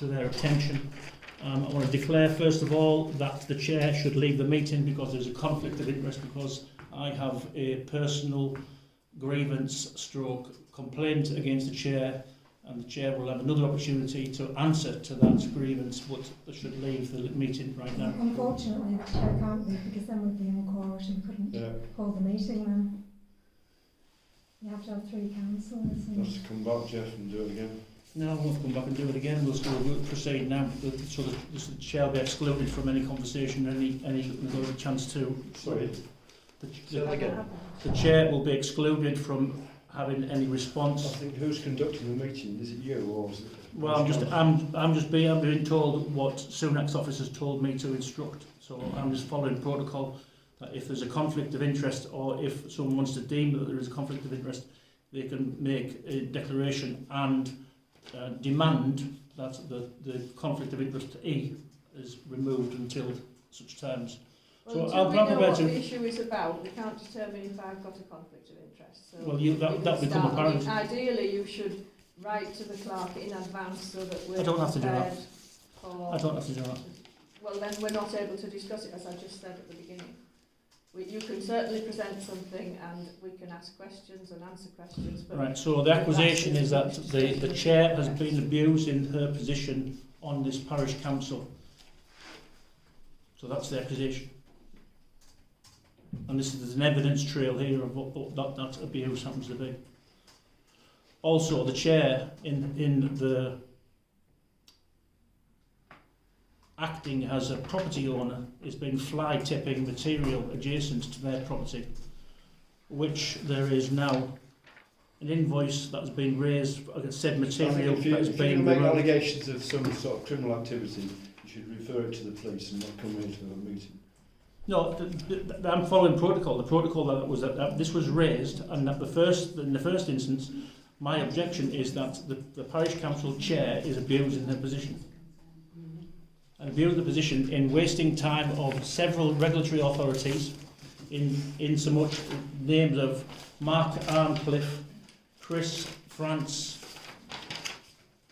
to their attention. I want to declare first of all that the chair should leave the meeting because there's a conflict of interest, because I have a personal grievance stroke complaint against the chair, and the chair will have another opportunity to answer to that grievance, but they should leave the meeting right now. Unfortunately, the chair can't leave because then we'd be in court and couldn't hold the meeting then. You have to have 3 councillors. Just come back, Jeff, and do it again. No, I won't come back and do it again. We'll proceed now. So the chair will be excluded from any conversation, any chance to. Sorry. The chair will be excluded from having any response. I think who's conducting the meeting? Is it you or is it? Well, I'm being told what Sunak's office has told me to instruct. So I'm just following protocol. That if there's a conflict of interest, or if someone wants to deem that there is a conflict of interest, they can make a declaration and demand that the conflict of interest E is removed until such times. Well, so we know what the issue is about, we can't determine if I've got a conflict of interest. So well, that'll become apparent. Ideally, you should write to the clerk in advance so that we're I don't have to do that. I don't have to do that. Well, then we're not able to discuss it, as I just said at the beginning. You can certainly present something and we can ask questions and answer questions. But right, so the accusation is that the chair has been abused in her position on this parish council. So that's the accusation. And there's an evidence trail here of what that abuse happens to be. Also, the chair in the acting as a property owner is being fly tipping material adjacent to their property, which there is now an invoice that has been raised against said material that is being. If you make allegations of some sort of criminal activity, you should refer it to the police and not come into a meeting. No, I'm following protocol. The protocol that was that this was raised, and that in the first instance, my objection is that the parish council chair is abusing her position. And abusing the position in wasting time of several regulatory authorities, in so much names of Mark Arncliffe, Chris France,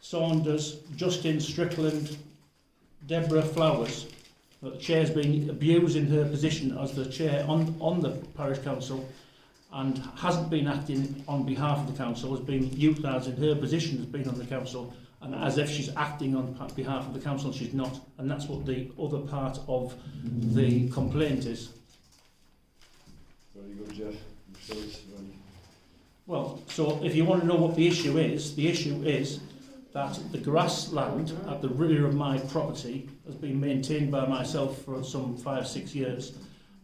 Saunders, Justin Strickland, Deborah Flowers. That the chair's been abusing her position as the chair on the parish council and hasn't been acting on behalf of the council, has been utilising her position as being on the council and as if she's acting on behalf of the council, she's not. And that's what the other part of the complaint is. Very good, Jeff. I'm sure it's very... Well, so if you want to know what the issue is that the grassland at the rear of my property has been maintained by myself for some 5-6 years,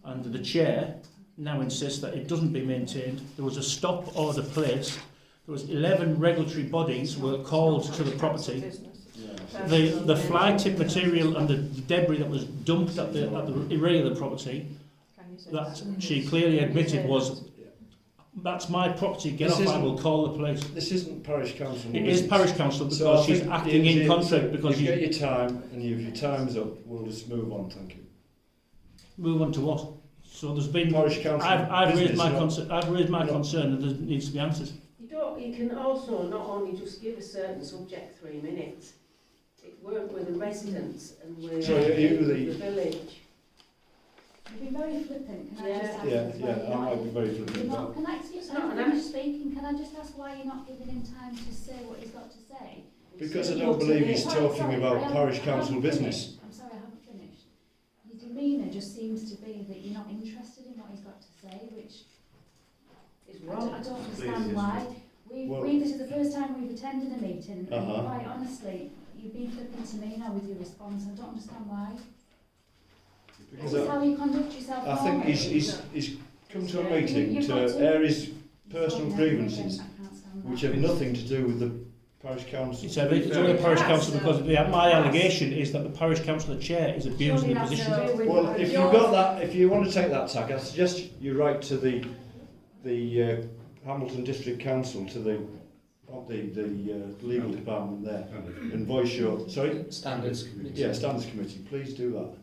and the chair now insists that it doesn't be maintained. There was a stop order placed. There was 11 regulatory bodies were called to the property. The fly tip material and the debris that was dumped at the irregular property, that she clearly admitted was, that's my property, get off, I will call the police. This isn't parish council. It is parish council because she's acting in conflict. Because you get your time, and if your time's up, we'll just move on, thank you. Move on to what? So there's been... Parish council. I've raised my concern and there needs to be answered. You can also not only just give a certain subject 3 minutes, work with the residents and with the village. You've been very flippant. Can I just ask I might be very flippant. Can I excuse me speaking? Can I just ask why you're not giving him time to say what he's got to say? Because I don't believe he's talking about parish council business. I'm sorry, I haven't finished. Your demeanour just seems to be that you're not interested in what he's got to say, which is wrong. I don't understand why. This is the first time we've attended a meeting, and quite honestly, you've been flippant to me now with your response. I don't understand why. This is how you conduct yourself. I think he's come to a meeting to air his personal grievances, which have nothing to do with the parish council. It's only the parish council because my allegation is that the parish councillor chair is abusing the position. Well, if you've got that, if you want to take that tack, I suggest you write to the Hamilton District Council, to the legal department there, and voice your standards committee. Yeah, standards committee. Please do that.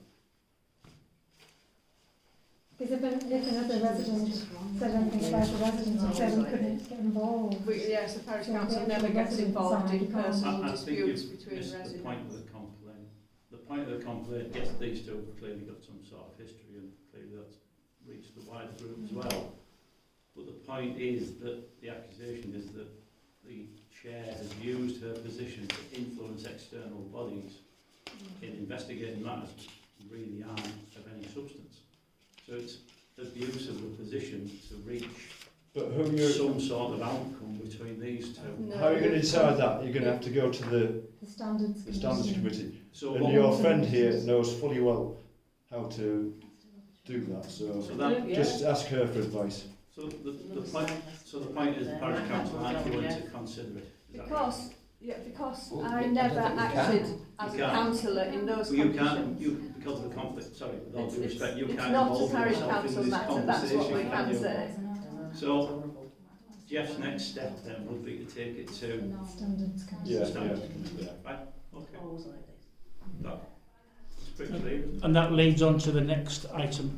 Because if another resident said anything about the resident, and said we couldn't get involved. Yes, the parish So council the never gets resident involved side in can't- personal I think disputes you've between missed residents. the point of the complaint. The point of the complaint, yes, these two have clearly got some sort of history and clearly that's reached the wider group as well. But the point is that the accusation is that the chair has used her position to influence external bodies in investigating matters which really aren't of any substance. So it's abuse of the position to reach some sort of outcome between these two. No. How are you going to decide that? You're going to have to go to the The standards committee. So And what, your friend here knows fully well how to do that, so so that just ask her for advice. so the point is the parish council aren't going to consider it. Is that right? Because Well, I I never don't think you acted can. as a You can't. councillor in those Well, you conditions. can't, because of the conflict, sorry, with all due It's- respect, you it's can't not a involve parish yourself in council this matter, that's what we conversation, can you? say. So, Jeff's next step then would be to take it to, Standards committee. Yeah, Standards yeah. okay, Always like this. it's pretty clear. And that leads on to the next item,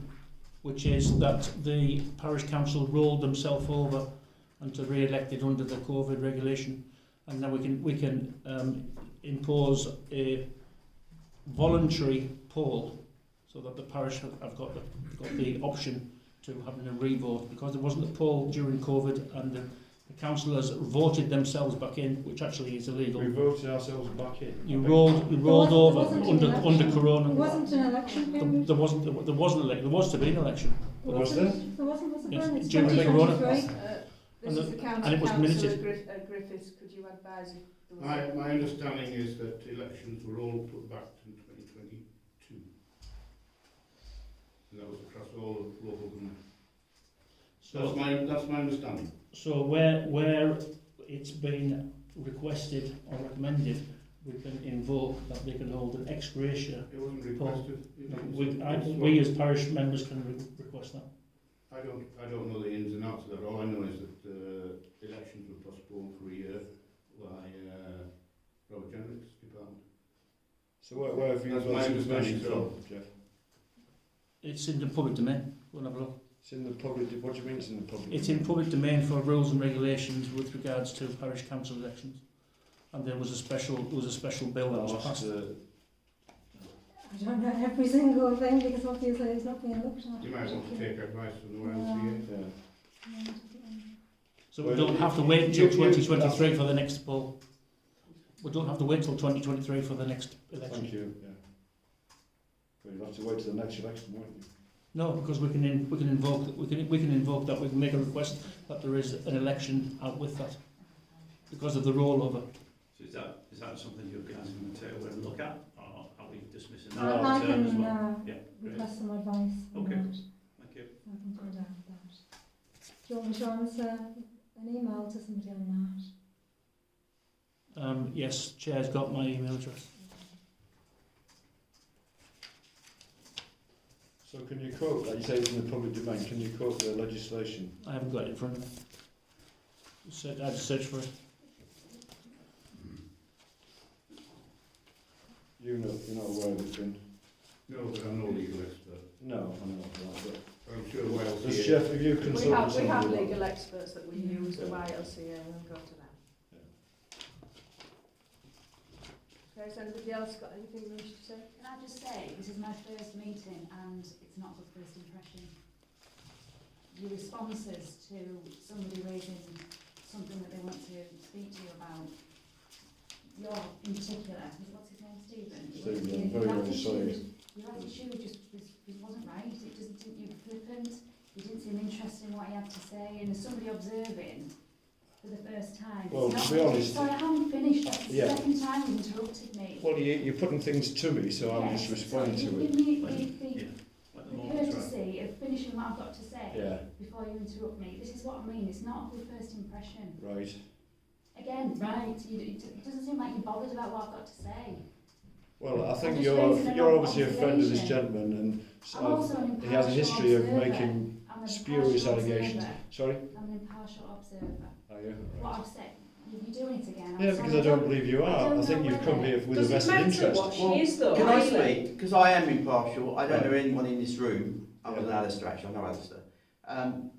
which is that the parish council rolled themselves over and to re-elected under the COVID regulation, and now we can impose a voluntary poll so that the parish have got the option to having a re-vote, because there wasn't a poll during COVID and the councillors voted themselves back in, which actually is illegal. We voted ourselves back in. You rolled over wasn't an under election. Corona. It wasn't an election period. There wasn't there was to be an election. Was there? There wasn't, was Yes, there? It's during the 2023. And This is the and council, it was councillor minuted. Griffiths, could you advise if there was My understanding is that elections were all put back in 2022. And that was across all of local government. That's my understanding. So where it's been requested or recommended, we can invoke that they can hold an ex gratia. It wasn't requested. We as parish members can request that. I don't know the ins and outs of that. All I know is that elections were postponed for a year by Robert Jenrick's department. So where have you That's got my this information understanding, from, Jeff? It's in the public domain. Go and have a look. It's in the public, what do you mean it's in the public? It's in public domain for rules and regulations with regards to parish council elections. And there was a special bill that was passed. I don't know every single thing because obviously it's not being looked at. You might want to take advice from the YMCA. Yeah. So we don't have to wait until 2023 for the next poll. We don't have to wait till 2023 for the next election. Thank you, yeah. Well, you'll have to wait till the next election, won't you? No, because we can invoke that. We can make a request that there is an election out with that because of the rollover. So is that something you're going to take away and look at, or are we dismissing that? No. I term as can well? Yeah, great. request some advice on Okay. that. Thank you. I can find out that. Do you want me to answer an email to somebody on that? Yes, Chair's got my email address. So can you quote, like you say it's in the public domain, can you quote the legislation? I haven't got it in front of me. I had to search for it. You're not aware of it, Ben? No, but I'm no legal expert. No, I'm not. But I'm sure YLCA. does Jeff, have you We consulted have somebody about legal that? experts that we use, the YLCA, and go to them. Okay, has anybody else got anything they wish to say? Can I just say, this is my first meeting and it's not a good first impression. Your responses to somebody raising something that they want to speak to you about, your in particular, what's his name, Stephen? Stephen, I'm very sorry. Your attitude just wasn't right. It just didn't, you were flippant, you didn't seem interested in what he had to say, and as somebody observing for the first time. Well, it's to be honest- Sorry, I haven't finished. That's the Yeah. second time you interrupted me. Well, you're putting things to me, so I'm Yes, just responding so to you it. give me Let the the moment try. courtesy of finishing what I've got to say Yeah, before you interrupt me. This is what I mean. It's not a good first impression. right. Again, right? It doesn't seem like you're bothered about what I've got to say. Well, I think I'm just raising an you're obviously a friend of this observation. gentleman, and I'm also an he has a impartial history of observer. making I'm an spurious impartial allegations. observer. Sorry? I'm an impartial observer. Are you? What Right. I've said, you're doing it again. I'm Yeah, sorry, because I don't believe you are. I think you've come here with a Does it vested matter interest. what she is though? Can I really? speak? Because I am impartial. I don't Right. know anyone in this room other Yeah. than Alistair, actually. I know Alistair.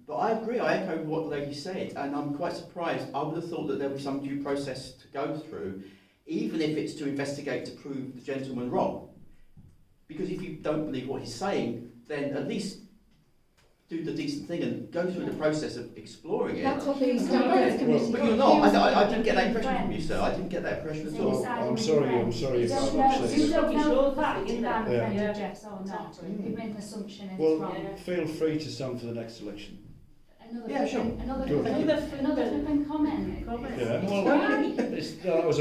But I agree. I echo what the lady said, and I'm quite surprised. I would have thought that there would be some due process to go through, even if it's to investigate to prove the gentleman wrong. Because if you don't believe what he's saying, then at least do the decent thing and go through the process of exploring it. That's what the standards committee. But you're not. I didn't get that impression from you, sir. I didn't get that impression at all. I'm sorry if You I've don't know, upset you you. don't know Sure, the fact isn't if I'm it? Yeah. friend Yeah. of Jeff's or not. Exactly. You've made an assumption and Well, it's wrong. Yeah. feel free to stand for the next election. Another Yeah, sure. Another Good. flipping comment. Yeah, well, Why? that was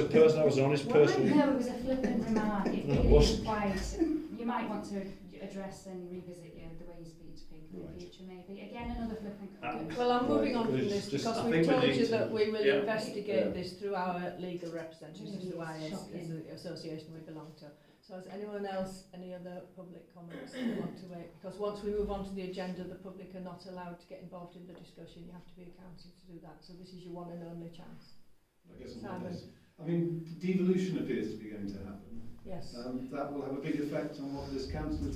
an honest personal. No, it was a flippant remark. It No, it really wasn't. is quite. You might want to address and revisit the way you speak to people in Right. the future, maybe. Again, another flippant comment. Well, I'm moving on Right, from it's this just- because I we've think we told need you to- that we will yeah. investigate Yeah. this through our legal representatives, Really through IS, shocking. is the association we belong to. So has anyone else, any other public comments you want to make? Because once we move on to the agenda, the public are not allowed to get involved in the discussion. You have to be accounted to do that. So this is your one and only chance. I guess Simon. I mean, devolution appears to be going to happen. Yes. That will have a big effect on what this council